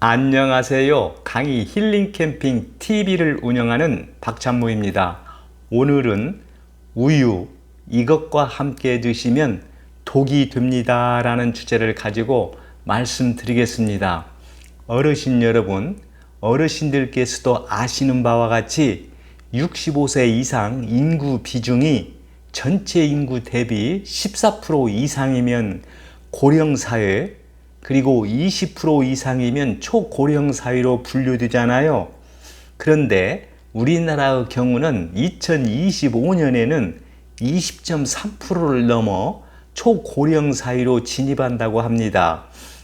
안녕하세요. 강의 힐링 캠핑 TV를 운영하는 박찬모입니다. 오늘은 우유, 이것과 함께 드시면 독이 됩니다 라는 주제를 가지고 말씀드리겠습니다. 어르신 여러분, 어르신들께서도 아시는 바와 같이 65세 이상 인구 비중이 전체 인구 대비 14% 이상이면 고령사회, 그리고 20% 이상이면 초고령 사회로 분류되잖아요. 그런데 우리나라의 경우는 2025년에는 20.3%를 넘어 초고령 사회로 진입한다고 합니다.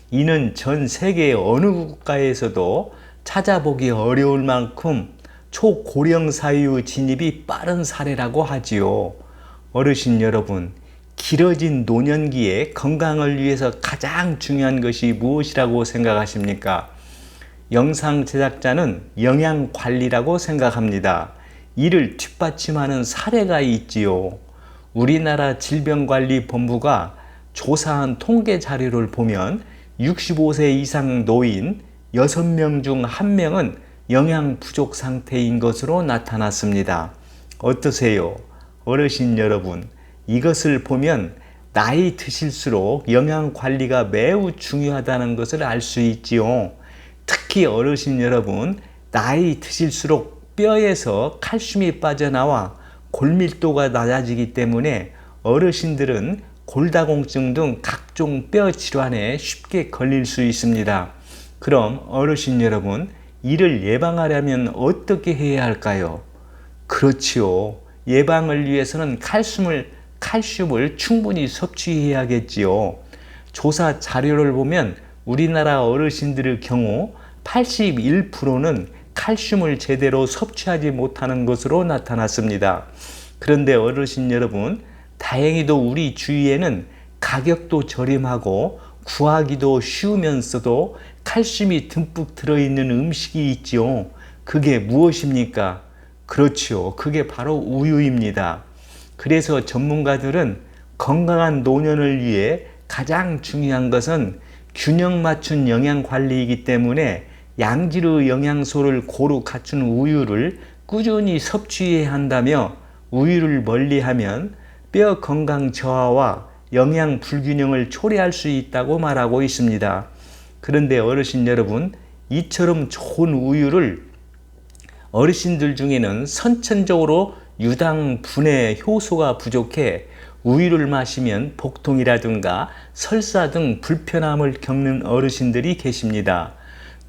이는 전 세계 어느 국가에서도 찾아보기 어려울 만큼 초고령 사회의 진입이 빠른 사례라고 하지요. 어르신 여러분, 길어진 노년기에 건강을 위해서 가장 중요한 것이 무엇이라고 생각하십니까? 영상 제작자는 영양관리라고 생각합니다. 이를 뒷받침하는 사례가 있지요. 우리나라 질병관리본부가 조사한 통계 자료를 보면 65세 이상 노인 6명 중 1명은 영양 부족 상태인 것으로 나타났습니다. 어떠세요? 어르신 여러분, 이것을 보면 나이 드실수록 영양 관리가 매우 중요하다는 것을 알 수 있지요. 특히 어르신 여러분, 나이 드실수록 뼈에서 칼슘이 빠져나와 골밀도가 낮아지기 때문에 어르신들은 골다공증 등 각종 뼈 질환에 쉽게 걸릴 수 있습니다. 그럼 어르신 여러분, 이를 예방하려면 어떻게 해야 할까요? 그렇지요. 예방을 위해서는 칼슘을 충분히 섭취해야겠지요. 조사 자료를 보면 우리나라 어르신들의 경우 81%는 칼슘을 제대로 섭취하지 못하는 것으로 나타났습니다. 그런데 어르신 여러분, 다행히도 우리 주위에는 가격도 저렴하고 구하기도 쉬우면서도 칼슘이 듬뿍 들어있는 음식이 있지요. 그게 무엇입니까? 그렇지요. 그게 바로 우유입니다. 그래서 전문가들은 건강한 노년을 위해 가장 중요한 것은 균형 맞춘 영양 관리이기 때문에 양질의 영양소를 고루 갖춘 우유를 꾸준히 섭취해야 한다며, 우유를 멀리하면 뼈 건강 저하와 영양 불균형을 초래할 수 있다고 말하고 있습니다. 그런데 어르신 여러분, 이처럼 좋은 우유를 어르신들 중에는 선천적으로 유당 분해 효소가 부족해 우유를 마시면 복통이라든가 설사 등 불편함을 겪는 어르신들이 계십니다.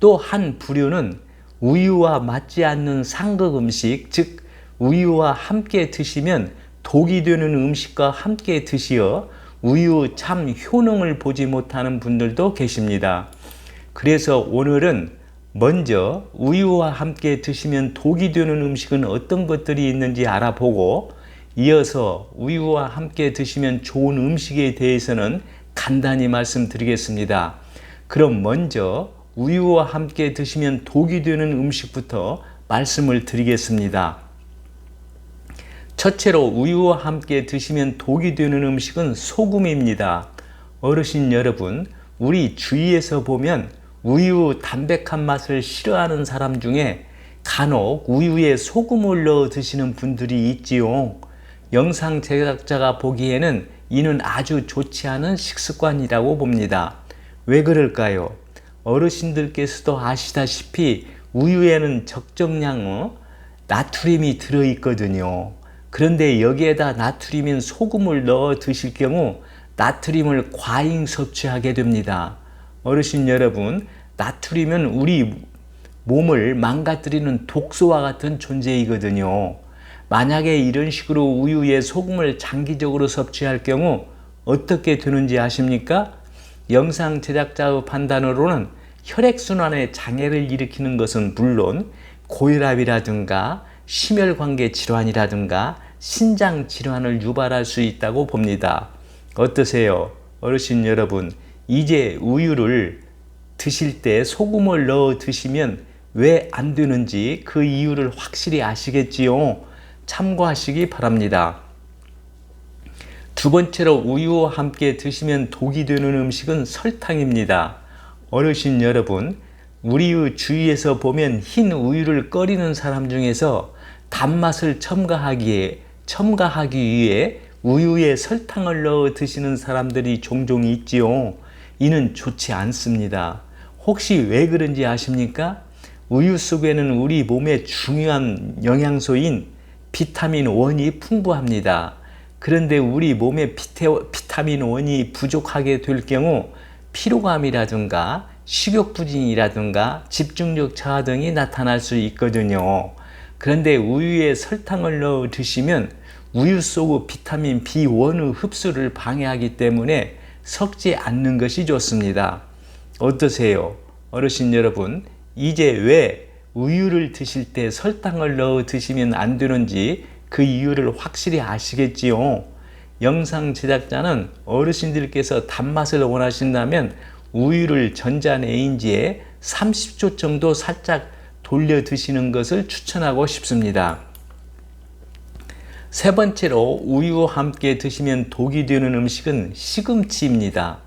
또 한 부류는 우유와 맞지 않는 상극 음식, 즉 우유와 함께 드시면 독이 되는 음식과 함께 드시어 우유 참 효능을 보지 못하는 분들도 계십니다. 그래서 오늘은 먼저 우유와 함께 드시면 독이 되는 음식은 어떤 것들이 있는지 알아보고, 이어서 우유와 함께 드시면 좋은 음식에 대해서는 간단히 말씀드리겠습니다. 그럼 먼저 우유와 함께 드시면 독이 되는 음식부터 말씀을 드리겠습니다. 첫째로 우유와 함께 드시면 독이 되는 음식은 소금입니다. 어르신 여러분, 우리 주위에서 보면 우유 담백한 맛을 싫어하는 사람 중에 간혹 우유에 소금을 넣어 드시는 분들이 있지요. 영상 제작자가 보기에는 이는 아주 좋지 않은 식습관이라고 봅니다. 왜 그럴까요? 어르신들께서도 아시다시피 우유에는 적정량의 나트륨이 들어있거든요. 그런데 여기에다 나트륨인 소금을 넣어 드실 경우 나트륨을 과잉 섭취하게 됩니다. 어르신 여러분, 나트륨은 우리 몸을 망가뜨리는 독소와 같은 존재이거든요. 만약에 이런 식으로 우유에 소금을 장기적으로 섭취할 경우 어떻게 되는지 아십니까? 영상 제작자의 판단으로는 혈액순환에 장애를 일으키는 것은 물론 고혈압이라든가 심혈관계 질환이라든가 신장 질환을 유발할 수 있다고 봅니다. 어떠세요? 어르신 여러분, 이제 우유를 드실 때 소금을 넣어 드시면 왜 안 되는지 그 이유를 확실히 아시겠지요? 참고하시기 바랍니다. 두 번째로 우유와 함께 드시면 독이 되는 음식은 설탕입니다. 어르신 여러분, 우리 주위에서 보면 흰 우유를 끓이는 사람 중에서 단맛을 첨가하기 위해 우유에 설탕을 넣어 드시는 사람들이 종종 있지요. 이는 좋지 않습니다. 혹시 왜 그런지 아십니까? 우유 속에는 우리 몸의 중요한 영양소인 비타민 1이 풍부합니다. 그런데 우리 몸에 비타민 1이 부족하게 될 경우 피로감이라든가 식욕부진이라든가 집중력 저하 등이 나타날 수 있거든요. 그런데 우유에 설탕을 넣어 드시면 우유 속 비타민 B1의 흡수를 방해하기 때문에 섞지 않는 것이 좋습니다. 어떠세요? 어르신 여러분, 이제 왜 우유를 드실 때 설탕을 넣어 드시면 안 되는지 그 이유를 확실히 아시겠지요? 영상 제작자는 어르신들께서 단맛을 원하신다면 우유를 전자레인지에 30초 정도 살짝 돌려 드시는 것을 추천하고 싶습니다. 세 번째로 우유와 함께 드시면 독이 되는 음식은 시금치입니다.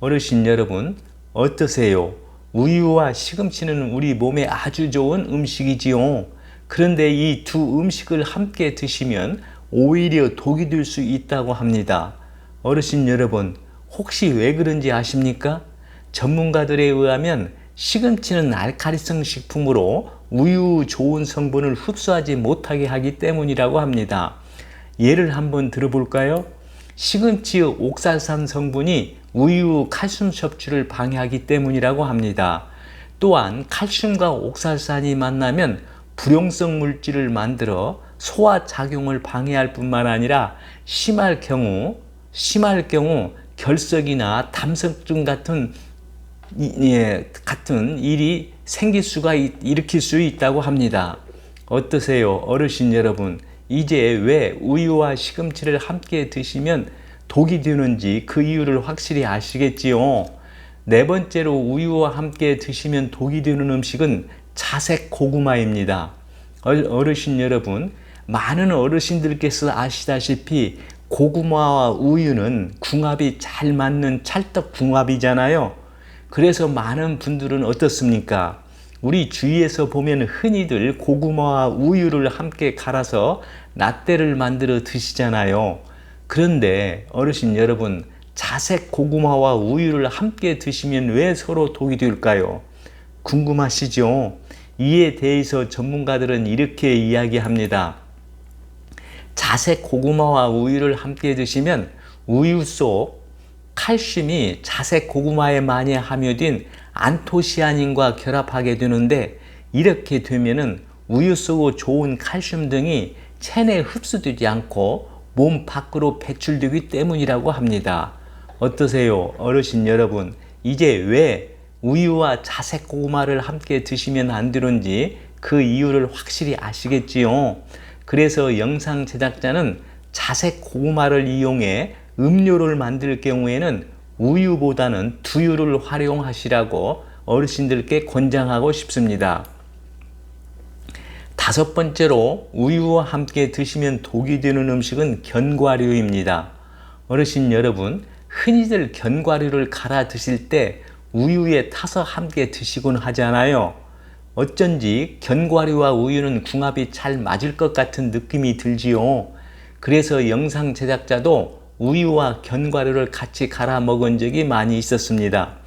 어르신 여러분, 어떠세요? 우유와 시금치는 우리 몸에 아주 좋은 음식이지요. 그런데 이 두 음식을 함께 드시면 오히려 독이 될 수 있다고 합니다. 어르신 여러분, 혹시 왜 그런지 아십니까? 전문가들에 의하면 시금치는 알칼리성 식품으로 우유 좋은 성분을 흡수하지 못하게 하기 때문이라고 합니다. 예를 한번 들어볼까요? 시금치의 옥살산 성분이 우유 칼슘 섭취를 방해하기 때문이라고 합니다. 또한 칼슘과 옥살산이 만나면 불용성 물질을 만들어 소화 작용을 방해할 뿐만 아니라 심할 경우 결석이나 담석증 같은 일이 일으킬 수 있다고 합니다. 어떠세요, 어르신 여러분? 이제 왜 우유와 시금치를 함께 드시면 독이 되는지 그 이유를 확실히 아시겠지요? 네 번째로 우유와 함께 드시면 독이 되는 음식은 자색 고구마입니다. 어르신 여러분, 많은 어르신들께서 아시다시피 고구마와 우유는 궁합이 잘 맞는 찰떡궁합이잖아요. 그래서 많은 분들은 어떻습니까? 우리 주위에서 보면 흔히들 고구마와 우유를 함께 갈아서 라떼를 만들어 드시잖아요. 그런데 어르신 여러분, 자색 고구마와 우유를 함께 드시면 왜 서로 독이 될까요? 궁금하시죠? 이에 대해서 전문가들은 이렇게 이야기합니다. 자색 고구마와 우유를 함께 드시면 우유 속 칼슘이 자색 고구마에 많이 함유된 안토시아닌과 결합하게 되는데, 이렇게 되면은 우유 속 좋은 칼슘 등이 체내에 흡수되지 않고 몸 밖으로 배출되기 때문이라고 합니다. 어떠세요, 어르신 여러분? 이제 왜 우유와 자색 고구마를 함께 드시면 안 되는지 그 이유를 확실히 아시겠지요? 그래서 영상 제작자는 자색 고구마를 이용해 음료를 만들 경우에는 우유보다는 두유를 활용하시라고 어르신들께 권장하고 싶습니다. 다섯 번째로 우유와 함께 드시면 독이 되는 음식은 견과류입니다. 어르신 여러분, 흔히들 견과류를 갈아 드실 때 우유에 타서 함께 드시곤 하잖아요. 어쩐지 견과류와 우유는 궁합이 잘 맞을 것 같은 느낌이 들지요. 그래서 영상 제작자도 우유와 견과류를 같이 갈아 먹은 적이 많이 있었습니다.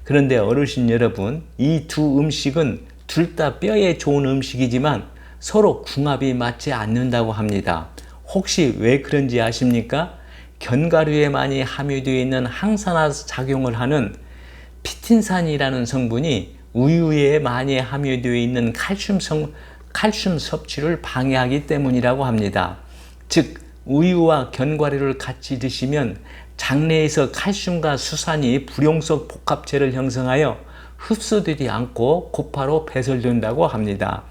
그런데 어르신 여러분, 이 두 음식은 둘 다 뼈에 좋은 음식이지만 서로 궁합이 맞지 않는다고 합니다. 혹시 왜 그런지 아십니까? 견과류에 많이 함유되어 있는 항산화 작용을 하는 피틴산이라는 성분이 우유에 많이 함유되어 있는 칼슘 섭취를 방해하기 때문이라고 합니다. 즉, 우유와 견과류를 같이 드시면 장내에서 칼슘과 수산이 불용성 복합체를 형성하여 흡수되지 않고 곧바로 배설된다고 합니다.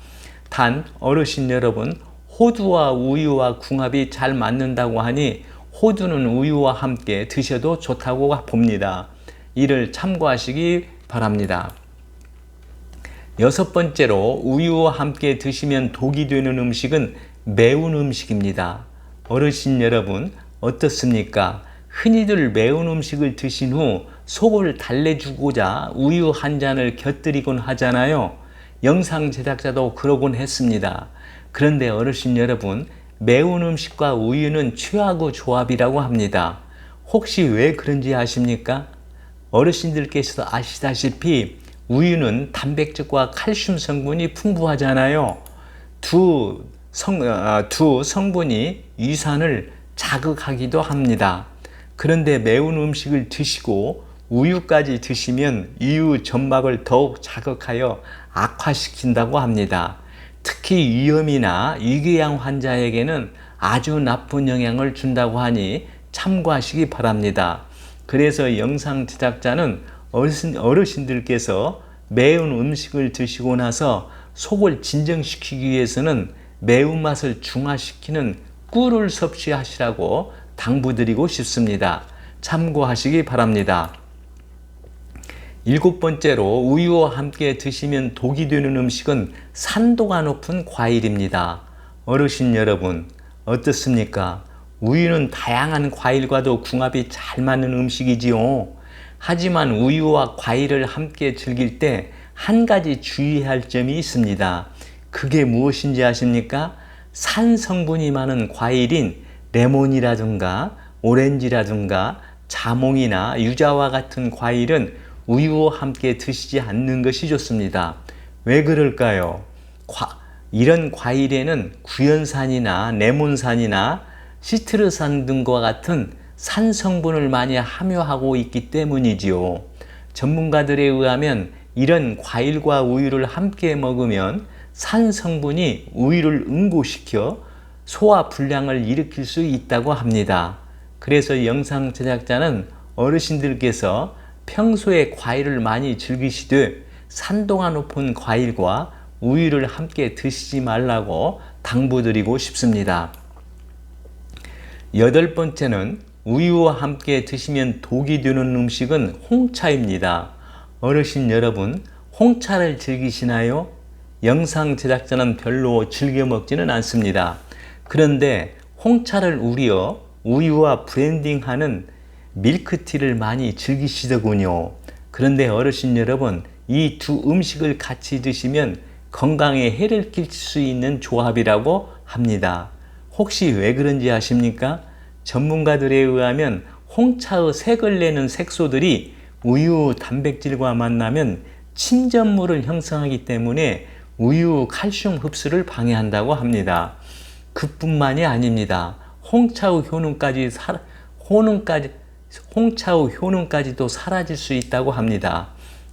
단, 어르신 여러분, 호두와 우유와 궁합이 잘 맞는다고 하니 호두는 우유와 함께 드셔도 좋다고 봅니다. 이를 참고하시기 바랍니다. 여섯 번째로 우유와 함께 드시면 독이 되는 음식은 매운 음식입니다. 어르신 여러분, 어떻습니까? 흔히들 매운 음식을 드신 후 속을 달래주고자 우유 한 잔을 곁들이곤 하잖아요. 영상 제작자도 그러곤 했습니다. 그런데 어르신 여러분, 매운 음식과 우유는 최악의 조합이라고 합니다. 혹시 왜 그런지 아십니까? 어르신들께서 아시다시피 우유는 단백질과 칼슘 성분이 풍부하잖아요. 두 성분이 위산을 자극하기도 합니다. 그런데 매운 음식을 드시고 우유까지 드시면 이유 점막을 더욱 자극하여 악화시킨다고 합니다. 특히 위염이나 위궤양 환자에게는 아주 나쁜 영향을 준다고 하니 참고하시기 바랍니다. 그래서 영상 제작자는 어르신들께서 매운 음식을 드시고 나서 속을 진정시키기 위해서는 매운맛을 중화시키는 꿀을 섭취하시라고 당부드리고 싶습니다. 참고하시기 바랍니다. 7번째로 우유와 함께 드시면 독이 되는 음식은 산도가 높은 과일입니다. 어르신 여러분, 어떻습니까? 우유는 다양한 과일과도 궁합이 잘 맞는 음식이지요. 하지만 우유와 과일을 함께 즐길 때 한 가지 주의할 점이 있습니다. 그게 무엇인지 아십니까? 산 성분이 많은 과일인 레몬이라든가 오렌지라든가 자몽이나 유자와 같은 과일은 우유와 함께 드시지 않는 것이 좋습니다. 왜 그럴까요? 이런 과일에는 구연산이나 레몬산이나 시트르산 등과 같은 산 성분을 많이 함유하고 있기 때문이지요. 전문가들에 의하면 이런 과일과 우유를 함께 먹으면 산 성분이 우유를 응고시켜 소화 불량을 일으킬 수 있다고 합니다. 그래서 영상 제작자는 어르신들께서 평소에 과일을 많이 즐기시되 산도가 높은 과일과 우유를 함께 드시지 말라고 당부드리고 싶습니다. 8번째는 우유와 함께 드시면 독이 되는 음식은 홍차입니다. 어르신 여러분, 홍차를 즐기시나요? 영상 제작자는 별로 즐겨 먹지는 않습니다. 그런데 홍차를 우려 우유와 브랜딩하는 밀크티를 많이 즐기시더군요. 그런데 어르신 여러분, 이 두 음식을 같이 드시면 건강에 해를 끼칠 수 있는 조합이라고 합니다. 혹시 왜 그런지 아십니까? 전문가들에 의하면 홍차의 색을 내는 색소들이 우유 단백질과 만나면 침전물을 형성하기 때문에 우유 칼슘 흡수를 방해한다고 합니다. 그뿐만이 아닙니다. 홍차의 효능까지도 사라질 수 있다고 합니다.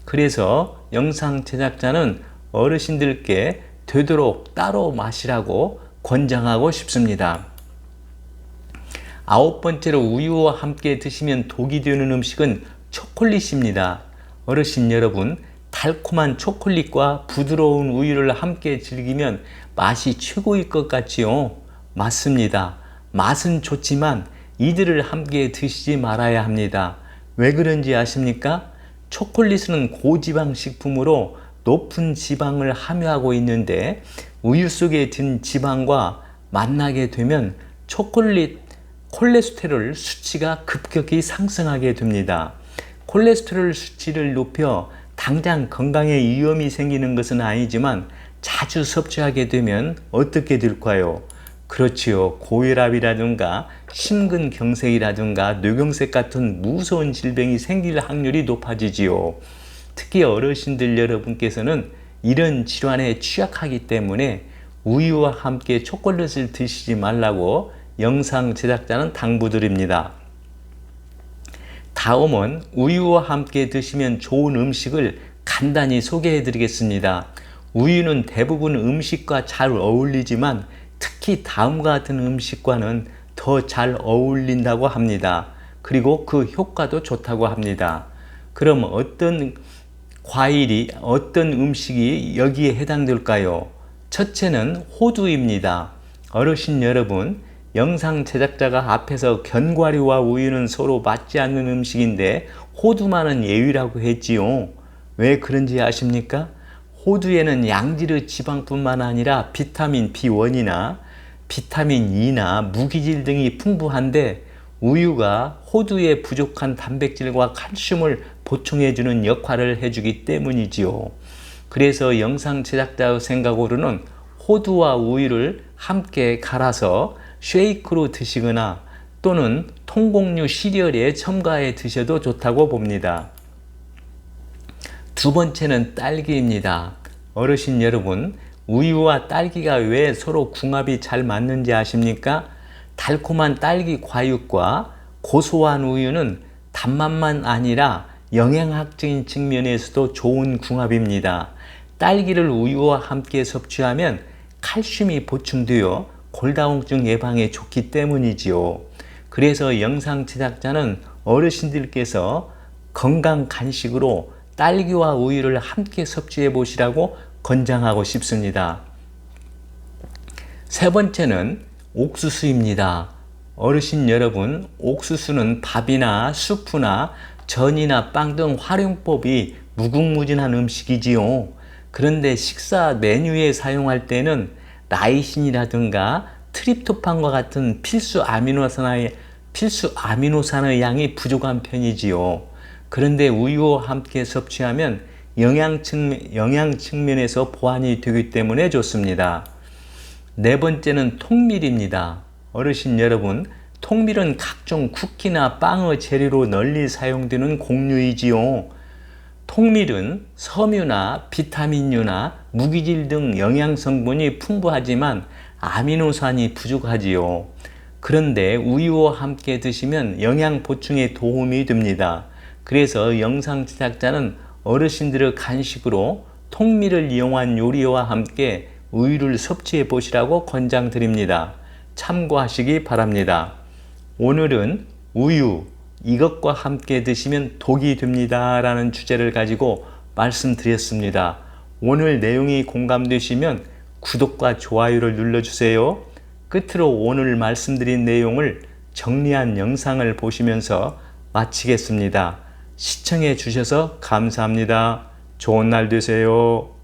그래서 영상 제작자는 어르신들께 되도록 따로 마시라고 권장하고 싶습니다. 9번째로 우유와 함께 드시면 독이 되는 음식은 초콜릿입니다. 어르신 여러분, 달콤한 초콜릿과 부드러운 우유를 함께 즐기면 맛이 최고일 것 같지요? 맞습니다. 맛은 좋지만 이들을 함께 드시지 말아야 합니다. 왜 그런지 아십니까? 초콜릿은 고지방 식품으로 높은 지방을 함유하고 있는데 우유 속에 든 지방과 만나게 되면 콜레스테롤 수치가 급격히 상승하게 됩니다. 콜레스테롤 수치를 높여 당장 건강에 위험이 생기는 것은 아니지만 자주 섭취하게 되면 어떻게 될까요? 그렇지요. 고혈압이라든가 심근경색이라든가 뇌경색 같은 무서운 질병이 생길 확률이 높아지지요. 특히 어르신들 여러분께서는 이런 질환에 취약하기 때문에 우유와 함께 초콜릿을 드시지 말라고 영상 제작자는 당부드립니다. 다음은 우유와 함께 드시면 좋은 음식을 간단히 소개해 드리겠습니다. 우유는 대부분 음식과 잘 어울리지만 특히 다음과 같은 음식과는 더 잘 어울린다고 합니다. 그리고 그 효과도 좋다고 합니다. 그럼 어떤 음식이 여기에 해당될까요? 첫째는 호두입니다. 어르신 여러분, 영상 제작자가 앞에서 견과류와 우유는 서로 맞지 않는 음식인데 호두만은 예외라고 했지요. 왜 그런지 아십니까? 호두에는 양질의 지방뿐만 아니라 비타민 B1이나 비타민 E나 무기질 등이 풍부한데 우유가 호두의 부족한 단백질과 칼슘을 보충해주는 역할을 해주기 때문이지요. 그래서 영상 제작자의 생각으로는 호두와 우유를 함께 갈아서 쉐이크로 드시거나 또는 통곡류 시리얼에 첨가해 드셔도 좋다고 봅니다. 두 번째는 딸기입니다. 어르신 여러분, 우유와 딸기가 왜 서로 궁합이 잘 맞는지 아십니까? 달콤한 딸기 과육과 고소한 우유는 단맛만 아니라 영양학적인 측면에서도 좋은 궁합입니다. 딸기를 우유와 함께 섭취하면 칼슘이 보충되어 골다공증 예방에 좋기 때문이지요. 그래서 영상 제작자는 어르신들께서 건강 간식으로 딸기와 우유를 함께 섭취해 보시라고 권장하고 싶습니다. 세 번째는 옥수수입니다. 어르신 여러분, 옥수수는 밥이나 수프나 전이나 빵 등 활용법이 무궁무진한 음식이지요. 그런데 식사 메뉴에 사용할 때는 라이신이라든가 트립토판과 같은 필수 아미노산의 양이 부족한 편이지요. 그런데 우유와 함께 섭취하면 영양 측면에서 보완이 되기 때문에 좋습니다. 네 번째는 통밀입니다. 어르신 여러분, 통밀은 각종 쿠키나 빵의 재료로 널리 사용되는 곡류이지요. 통밀은 섬유나 비타민류나 무기질 등 영양 성분이 풍부하지만 아미노산이 부족하지요. 그런데 우유와 함께 드시면 영양 보충에 도움이 됩니다. 그래서 영상 제작자는 어르신들의 간식으로 통밀을 이용한 요리와 함께 우유를 섭취해 보시라고 권장드립니다. 참고하시기 바랍니다. 오늘은 우유, 이것과 함께 드시면 독이 됩니다 라는 주제를 가지고 말씀드렸습니다. 오늘 내용이 공감되시면 구독과 좋아요를 눌러주세요. 끝으로 오늘 말씀드린 내용을 정리한 영상을 보시면서 마치겠습니다. 시청해 주셔서 감사합니다. 좋은 날 되세요.